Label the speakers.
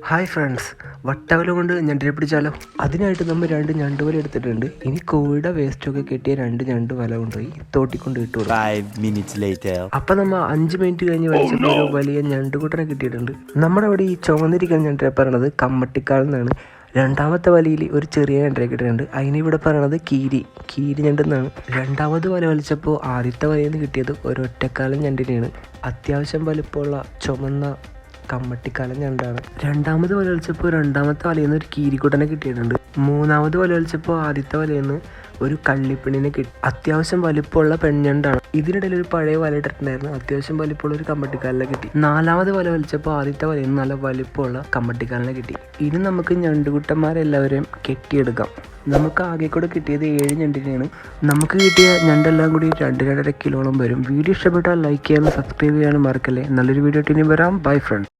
Speaker 1: Hi friends, വട്ടവല കൊണ്ട് ഞണ്ടിനെ പിടിച്ചാലോ? അതിനായിട്ട് നമ്മൾ 2 ഞണ്ടുവല എടുത്തിട്ടുണ്ട്. ഇനി കോഴിയുടെ വേസ്റ്റൊക്കെ കെട്ടിയ 2 ഞണ്ട് വല കൊണ്ടുപോയി തോട്ടിക്കൊണ്ട് ഇട്ടു കൊടുക്കും. അപ്പം നമ്മൾ 5 മിനിറ്റ് കഴിഞ്ഞ് വലിച്ചപ്പോൾ ഒരു വലിയ ഞണ്ടുകൂട്ടനെ കിട്ടിയിട്ടുണ്ട്. നമ്മുടെ അവിടെ ഈ ചുമന്നിരിക്കുന്ന ഞണ്ടിനെ പറയണത് കമ്മട്ടിക്കാൽ എന്നാണ്. രണ്ടാമത്തെ വലയിൽ ഒരു ചെറിയ ഞണ്ടിനെ കിട്ടിയിട്ടുണ്ട്. അതിനിവിടെ പറയണത് കീരി ഞണ്ടെന്നാണ്. രണ്ടാമത് വല വലിച്ചപ്പോൾ ആദ്യത്തെ വലയിൽ നിന്ന് കിട്ടിയത് ഒരൊറ്റക്കാലൻ ഞണ്ടിനെയാണ്. അത്യാവശ്യം വലിപ്പമുള്ള ചുമന്ന കമ്മട്ടിക്കാലൻ ഞണ്ടാണ്. രണ്ടാമത് വല വലിച്ചപ്പോൾ രണ്ടാമത്തെ വലയിൽ നിന്ന് ഒരു കീരിക്കുട്ടനെ കിട്ടിയിട്ടുണ്ട്. മൂന്നാമത് വല വലിച്ചപ്പോൾ ആദ്യത്തെ വലയിൽ നിന്ന് ഒരു കള്ളിപ്പെണ്ണിനെ കിട്ടി. അത്യാവശ്യം വലിപ്പമുള്ള പെൺഞണ്ടാണ്. ഇതിനിടയിൽ ഒരു പഴയ വല ഇട്ടിട്ടുണ്ടായിരുന്നു. അത്യാവശ്യം വലിപ്പമുള്ള ഒരു കമ്മട്ടിക്കാലിനെ കിട്ടി. നാലാമത് വല വലിച്ചപ്പോൾ ആദ്യത്തെ വലയിൽ നിന്ന് നല്ല വലിപ്പമുള്ള കമ്മട്ടിക്കാലിനെ കിട്ടി. ഇനി നമുക്ക് ഞണ്ടുകുട്ടന്മാരെല്ലാവരെയും കെട്ടിയെടുക്കാം. നമുക്ക് ആകെ കൂടെ കിട്ടിയത് 7 ഞണ്ടിനെയാണ്. നമുക്ക് കിട്ടിയ ഞണ്ടെല്ലാം കൂടി 2-2.5 കിലോളം വരും. വീഡിയോ ഇഷ്ടപ്പെട്ടാൽ ലൈക്ക് ചെയ്യാനും സബ്സ്ക്രൈബ് ചെയ്യാനും മറക്കല്ലേ. നല്ലൊരു വീഡിയോ ഇനി വരാം. Bye friends.